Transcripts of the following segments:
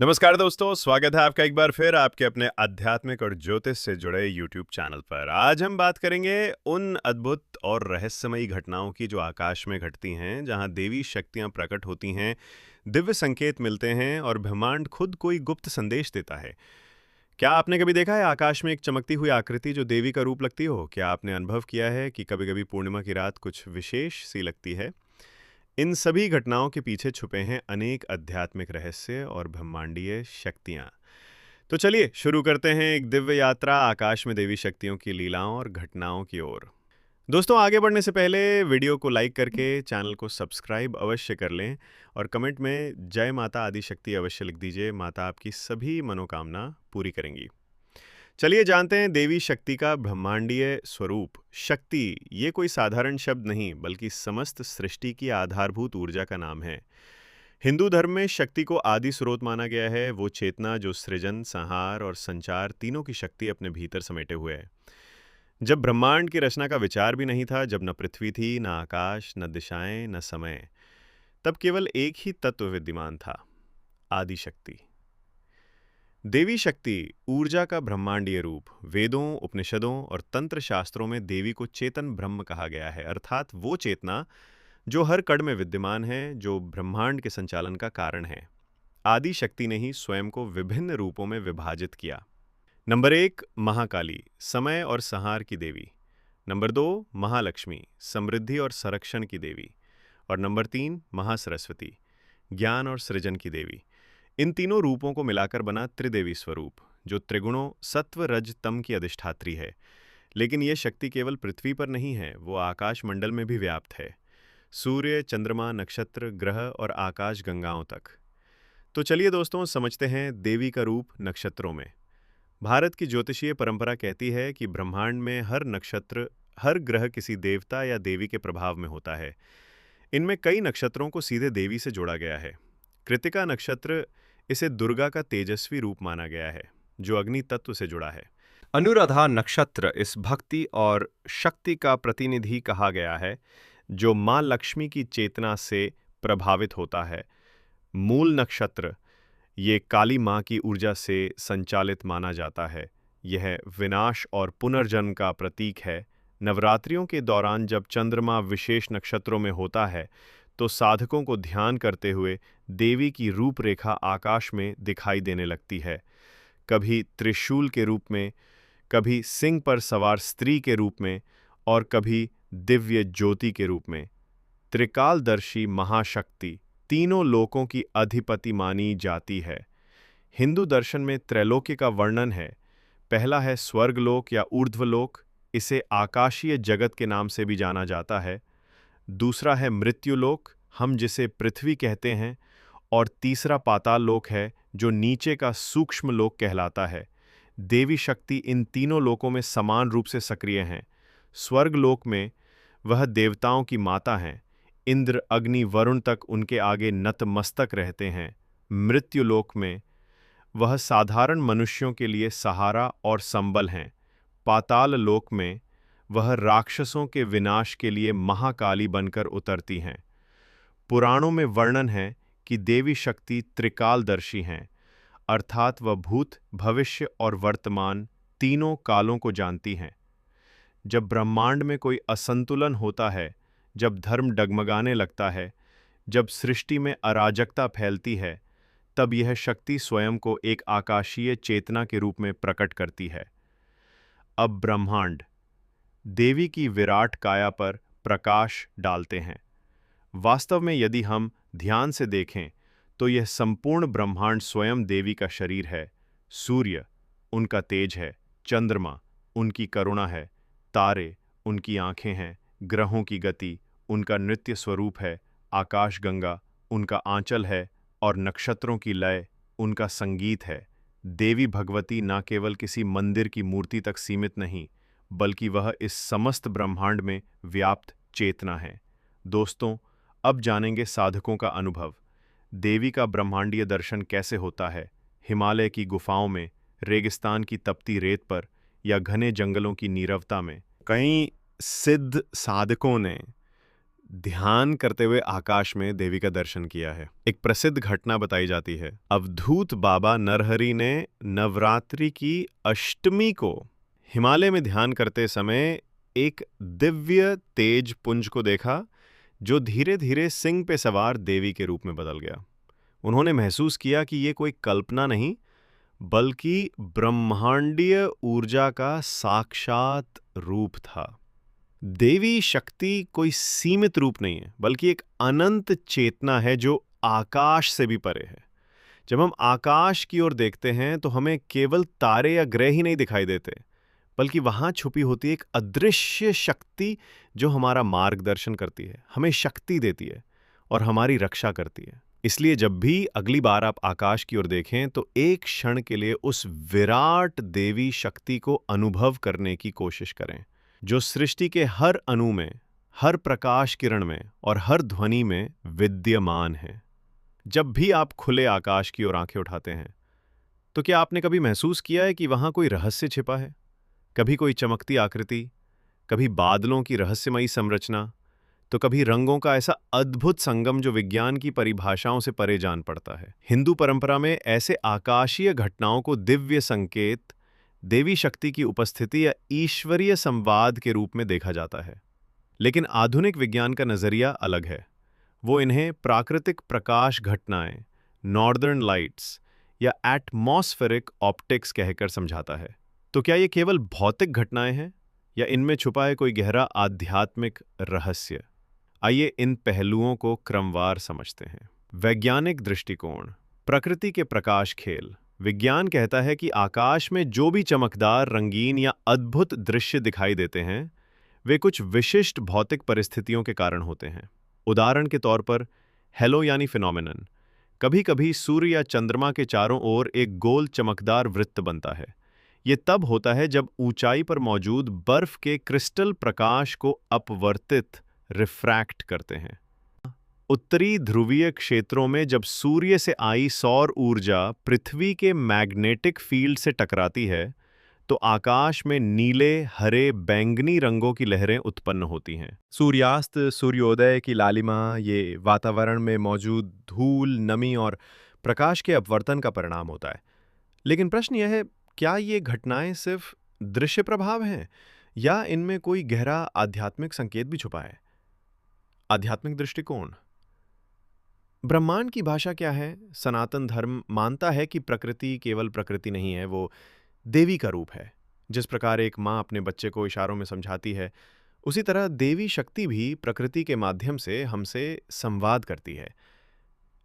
नमस्कार दोस्तों, स्वागत है आपका एक बार फिर आपके अपने आध्यात्मिक और ज्योतिष से जुड़े YouTube चैनल पर। आज हम बात करेंगे उन अद्भुत और रहस्यमयी घटनाओं की जो आकाश में घटती हैं, जहां देवी शक्तियां प्रकट होती हैं, दिव्य संकेत मिलते हैं और ब्रह्मांड खुद कोई गुप्त संदेश देता है। क्या आपने कभी देखा है आकाश में एक चमकती हुई आकृति जो देवी का रूप लगती हो? क्या आपने अनुभव किया है कि कभी-कभी पूर्णिमा की रात कुछ विशेष सी लगती है? इन सभी घटनाओं के पीछे छुपे हैं अनेक आध्यात्मिक रहस्य और ब्रह्मांडीय शक्तियां। तो चलिए शुरू करते हैं एक दिव्य यात्रा आकाश में देवी शक्तियों की लीलाओं और घटनाओं की ओर। दोस्तों, आगे बढ़ने से पहले वीडियो को लाइक करके चैनल को सब्सक्राइब अवश्य कर लें और कमेंट में जय माता आदि शक्ति अवश्य लिख दीजिए। माता आपकी सभी मनोकामना पूरी करेंगी। चलिए जानते हैं देवी शक्ति का ब्रह्मांडीय स्वरूप। शक्ति ये कोई साधारण शब्द नहीं बल्कि समस्त सृष्टि की आधारभूत ऊर्जा का नाम है। हिंदू धर्म में शक्ति को आदि स्रोत माना गया है, वो चेतना जो सृजन, संहार और संचार तीनों की शक्ति अपने भीतर समेटे हुए है। जब ब्रह्मांड की रचना का विचार भी नहीं था, जब न पृथ्वी थी, न आकाश, न दिशाएं, न समय, तब केवल एक ही तत्व विद्यमान था, आदि शक्ति। देवी शक्ति ऊर्जा का ब्रह्मांडीय रूप। वेदों, उपनिषदों और तंत्र शास्त्रों में देवी को चेतन ब्रह्म कहा गया है, अर्थात वो चेतना जो हर कण में विद्यमान है, जो ब्रह्मांड के संचालन का कारण है। आदि शक्ति ने ही स्वयं को विभिन्न रूपों में विभाजित किया। नंबर 1, महाकाली, समय और संहार की देवी। नंबर 2, महालक्ष्मी, समृद्धि और संरक्षण की देवी। और नंबर 3, महासरस्वती, ज्ञान और सृजन की देवी। इन तीनों रूपों को मिलाकर बना त्रिदेवी स्वरूप, जो त्रिगुणों सत्व रज तम की अधिष्ठात्री है। लेकिन यह शक्ति केवल पृथ्वी पर नहीं है, वो आकाश मंडल में भी व्याप्त है, सूर्य, चंद्रमा, नक्षत्र, ग्रह और आकाश गंगाओं तक। तो चलिए दोस्तों, समझते हैं देवी का रूप नक्षत्रों में। भारत की ज्योतिषीय परंपरा कहती है कि ब्रह्मांड में हर नक्षत्र, हर ग्रह किसी देवता या देवी के प्रभाव में होता है। इनमें कई नक्षत्रों को सीधे देवी से जोड़ा गया है। कृत्तिका नक्षत्र, इसे दुर्गा का तेजस्वी रूप माना गया है, जो अग्नि तत्व से जुड़ा है। अनुराधा नक्षत्र इस भक्ति और शक्ति का प्रतिनिधि कहा गया है, जो मां लक्ष्मी की चेतना से प्रभावित होता है। मूल नक्षत्र, ये काली मां की ऊर्जा से संचालित माना जाता है। यह विनाश और पुनर्जन्म का प्रतीक है। नवरात्रियों के दौरान जब चंद्रमा विशेष नक्षत्रों में होता है, तो साधकों को ध्यान करते हुए देवी की रूपरेखा आकाश में दिखाई देने लगती है, कभी त्रिशूल के रूप में, कभी सिंह पर सवार स्त्री के रूप में और कभी दिव्य ज्योति के रूप में। त्रिकालदर्शी महाशक्ति तीनों लोकों की अधिपति मानी जाती है। हिंदू दर्शन में त्रैलोक्य का वर्णन है। पहला है स्वर्गलोक या ऊर्ध्वलोक, इसे आकाशीय जगत के नाम से भी जाना जाता है। दूसरा है मृत्युलोक, हम जिसे पृथ्वी कहते हैं। और तीसरा पाताल लोक है, जो नीचे का सूक्ष्म लोक कहलाता है। देवी शक्ति इन तीनों लोकों में समान रूप से सक्रिय हैं। स्वर्गलोक में वह देवताओं की माता हैं। इंद्र, अग्नि, वरुण तक उनके आगे नतमस्तक रहते हैं। मृत्युलोक में वह साधारण मनुष्यों के लिए सहारा और संबल हैं। पाताल लोक में वह राक्षसों के विनाश के लिए महाकाली बनकर उतरती हैं। पुराणों में वर्णन है कि देवी शक्ति त्रिकालदर्शी हैं, अर्थात वह भूत, भविष्य और वर्तमान तीनों कालों को जानती हैं। जब ब्रह्मांड में कोई असंतुलन होता है, जब धर्म डगमगाने लगता है, जब सृष्टि में अराजकता फैलती है, तब यह शक्ति स्वयं को एक आकाशीय चेतना के रूप में प्रकट करती है। अब ब्रह्मांड देवी की विराट काया पर प्रकाश डालते हैं। वास्तव में यदि हम ध्यान से देखें, तो यह संपूर्ण ब्रह्मांड स्वयं देवी का शरीर है। सूर्य उनका तेज है, चंद्रमा उनकी करुणा है, तारे उनकी आंखें हैं, ग्रहों की गति उनका नृत्य स्वरूप है, आकाशगंगा उनका आंचल है और नक्षत्रों की लय उनका संगीत है। देवी भगवती न केवल किसी मंदिर की मूर्ति तक सीमित नहीं, बल्कि वह इस समस्त ब्रह्मांड में व्याप्त चेतना है। दोस्तों, अब जानेंगे साधकों का अनुभव। देवी का ब्रह्मांडीय दर्शन कैसे होता है? हिमालय की गुफाओं में, रेगिस्तान की तपती रेत पर या घने जंगलों की नीरवता में। कई सिद्ध साधकों ने ध्यान करते हुए आकाश में देवी का दर्शन किया है। एक प्रसिद्ध घटना बताई जाती है। अवधूत बाबा नरहरि ने नवरात्रि की अष्टमी को हिमालय में ध्यान करते समय एक दिव्य तेज पुंज को देखा जो धीरे धीरे सिंह पे सवार देवी के रूप में बदल गया। उन्होंने महसूस किया कि ये कोई कल्पना नहीं बल्कि ब्रह्मांडीय ऊर्जा का साक्षात रूप था। देवी शक्ति कोई सीमित रूप नहीं है बल्कि एक अनंत चेतना है जो आकाश से भी परे है। जब हम आकाश की ओर देखते हैं तो हमें केवल तारे या ग्रह ही नहीं दिखाई देते बल्कि वहां छुपी होती है एक अदृश्य शक्ति जो हमारा मार्गदर्शन करती है, हमें शक्ति देती है और हमारी रक्षा करती है। इसलिए जब भी अगली बार आप आकाश की ओर देखें तो एक क्षण के लिए उस विराट देवी शक्ति को अनुभव करने की कोशिश करें जो सृष्टि के हर अणु में, हर प्रकाश किरण में और हर ध्वनि में विद्यमान है। जब भी आप खुले आकाश की ओर आंखें उठाते हैं तो क्या आपने कभी महसूस किया है कि वहां कोई रहस्य छिपा है? कभी कोई चमकती आकृति, कभी बादलों की रहस्यमयी संरचना, तो कभी रंगों का ऐसा अद्भुत संगम जो विज्ञान की परिभाषाओं से परे जान पड़ता है। हिंदू परंपरा में ऐसे आकाशीय घटनाओं को दिव्य संकेत, देवी शक्ति की उपस्थिति या ईश्वरीय संवाद के रूप में देखा जाता है। लेकिन आधुनिक विज्ञान का नजरिया अलग है। वो इन्हें प्राकृतिक प्रकाश घटनाएं, नॉर्दर्न लाइट्स या एटमॉस्फेरिक ऑप्टिक्स कहकर समझाता है। तो क्या ये केवल भौतिक घटनाएं हैं या इनमें छुपा है कोई गहरा आध्यात्मिक रहस्य? आइए इन पहलुओं को क्रमवार समझते हैं। वैज्ञानिक दृष्टिकोण, प्रकृति के प्रकाश खेल। विज्ञान कहता है कि आकाश में जो भी चमकदार, रंगीन या अद्भुत दृश्य दिखाई देते हैं वे कुछ विशिष्ट भौतिक परिस्थितियों के कारण होते हैं। उदाहरण के तौर पर हेलो यानी फिनोमेनन। कभी कभी सूर्य या चंद्रमा के चारों ओर एक गोल चमकदार वृत्त बनता है। ये तब होता है जब ऊंचाई पर मौजूद बर्फ के क्रिस्टल प्रकाश को अपवर्तित, रिफ्रैक्ट करते हैं। उत्तरी ध्रुवीय क्षेत्रों में जब सूर्य से आई सौर ऊर्जा पृथ्वी के मैग्नेटिक फील्ड से टकराती है तो आकाश में नीले, हरे, बैंगनी रंगों की लहरें उत्पन्न होती हैं। सूर्यास्त, सूर्योदय की लालिमा ये वातावरण में मौजूद धूल, नमी और प्रकाश के अपवर्तन का परिणाम होता है। लेकिन प्रश्न यह है, क्या ये घटनाएं सिर्फ दृश्य प्रभाव हैं या इनमें कोई गहरा आध्यात्मिक संकेत भी छुपा है? आध्यात्मिक दृष्टिकोण। ब्रह्मांड की भाषा क्या है? सनातन धर्म मानता है कि प्रकृति केवल प्रकृति नहीं है, वो देवी का रूप है। जिस प्रकार एक माँ अपने बच्चे को इशारों में समझाती है, उसी तरह देवी शक्ति भी प्रकृति के माध्यम से हमसे संवाद करती है।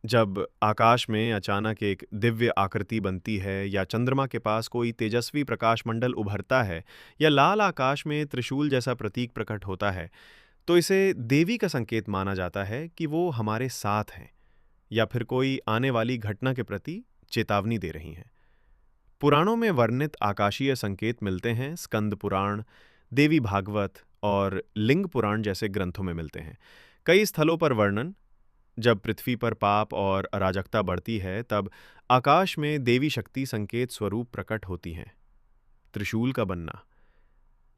जब आकाश में अचानक एक दिव्य आकृति बनती है या चंद्रमा के पास कोई तेजस्वी प्रकाश मंडल उभरता है या लाल आकाश में त्रिशूल जैसा प्रतीक प्रकट होता है, तो इसे देवी का संकेत माना जाता है कि वो हमारे साथ हैं या फिर कोई आने वाली घटना के प्रति चेतावनी दे रही हैं। पुराणों में वर्णित आकाशीय संकेत मिलते हैं स्कंद पुराण, देवी भागवत और लिंग पुराण जैसे ग्रंथों में मिलते हैं। कई स्थलों पर वर्णन, जब पृथ्वी पर पाप और अराजकता बढ़ती है तब आकाश में देवी शक्ति संकेत स्वरूप प्रकट होती हैं। त्रिशूल का बनना,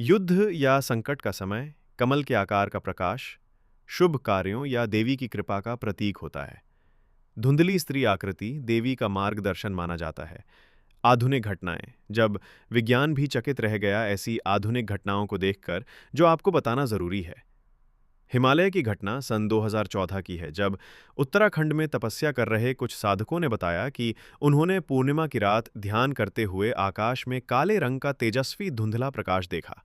युद्ध या संकट का समय, कमल के आकार का प्रकाश शुभ कार्यों या देवी की कृपा का प्रतीक होता है। धुंधली स्त्री आकृति देवी का मार्गदर्शन माना जाता है। आधुनिक घटनाएं, जब विज्ञान भी चकित रह गया ऐसी आधुनिक घटनाओं को देखकर जो आपको बताना जरूरी है। हिमालय की घटना सन 2014 की है, जब उत्तराखंड में तपस्या कर रहे कुछ साधकों ने बताया कि उन्होंने पूर्णिमा की रात ध्यान करते हुए आकाश में काले रंग का तेजस्वी धुंधला प्रकाश देखा।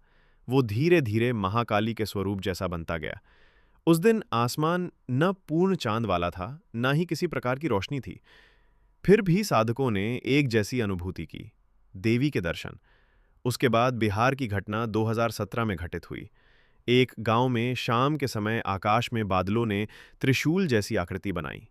वो धीरे धीरे महाकाली के स्वरूप जैसा बनता गया। उस दिन आसमान न पूर्ण चांद वाला था, न ही किसी प्रकार की रोशनी थी। फिर भी साधकों ने एक जैसी अनुभूति की, देवी के दर्शन। उसके बाद बिहार की घटना 2017 में घटित हुई। एक गांव में शाम के समय आकाश में बादलों ने त्रिशूल जैसी आकृति बनाई।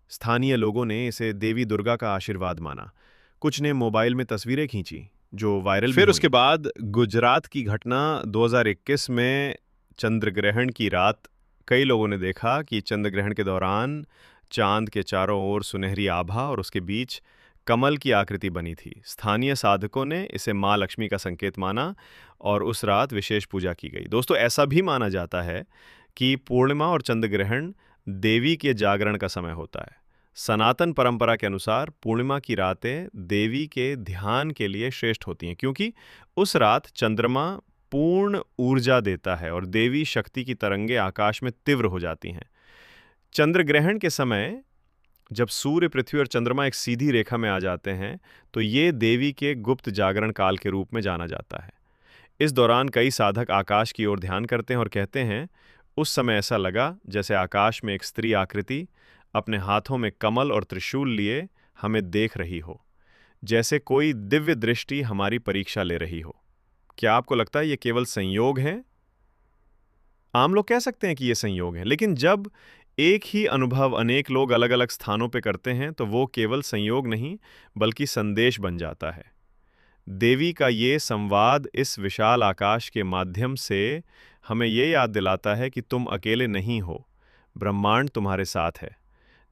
स्थानीय लोगों ने इसे देवी दुर्गा का आशीर्वाद माना। कुछ ने मोबाइल में तस्वीरें खींची जो वायरल भी फिर हुईं। उसके बाद गुजरात की घटना 2021 में चंद्र ग्रहण की रात कई लोगों ने देखा कि चंद्र ग्रहण के दौरान चांद के चारों ओर सुनहरी आभा और उसके बीच कमल की आकृति बनी थी। स्थानीय साधकों ने इसे माँ लक्ष्मी का संकेत माना और उस रात विशेष पूजा की गई। दोस्तों, ऐसा भी माना जाता है कि पूर्णिमा और चंद्र ग्रहण देवी के जागरण का समय होता है। सनातन परंपरा के अनुसार पूर्णिमा की रातें देवी के ध्यान के लिए श्रेष्ठ होती हैं, क्योंकि उस रात चंद्रमा पूर्ण ऊर्जा देता है और देवी शक्ति की तरंगें आकाश में तीव्र हो जाती हैं। चंद्र ग्रहण के समय जब सूर्य, पृथ्वी और चंद्रमा एक सीधी रेखा में आ जाते हैं, तो ये देवी के गुप्त जागरण काल के रूप में जाना जाता है। इस दौरान कई साधक आकाश की ओर ध्यान करते हैं और कहते हैं, उस समय ऐसा लगा जैसे आकाश में एक स्त्री आकृति अपने हाथों में कमल और त्रिशूल लिए हमें देख रही हो, जैसे कोई दिव्य दृष्टि हमारी परीक्षा ले रही हो। क्या आपको लगता है ये केवल संयोग है? आम लोग कह सकते हैं कि ये संयोग है, लेकिन जब एक ही अनुभव अनेक लोग अलग-अलग स्थानों पे करते हैं, तो वो केवल संयोग नहीं, बल्कि संदेश बन जाता है। देवी का ये संवाद इस विशाल आकाश के माध्यम से हमें ये याद दिलाता है कि तुम अकेले नहीं हो, ब्रह्मांड तुम्हारे साथ है।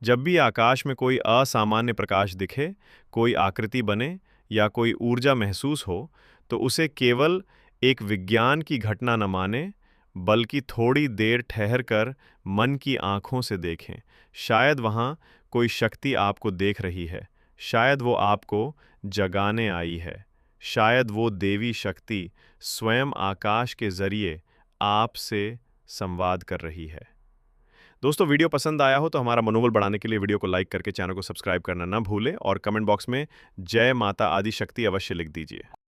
जब भी आकाश में कोई असामान्य प्रकाश दिखे, कोई आकृति बने या कोई ऊर्जा महसूस हो, तो उसे केवल एक विज्ञान की घटना न माने, बल्कि थोड़ी देर ठहर कर मन की आंखों से देखें। शायद वहाँ कोई शक्ति आपको देख रही है, शायद वो आपको जगाने आई है, शायद वो देवी शक्ति स्वयं आकाश के जरिए आपसे संवाद कर रही है। दोस्तों, वीडियो पसंद आया हो तो हमारा मनोबल बढ़ाने के लिए वीडियो को लाइक करके चैनल को सब्सक्राइब करना ना भूलें और कमेंट बॉक्स में जय माता आदि शक्ति अवश्य लिख दीजिए।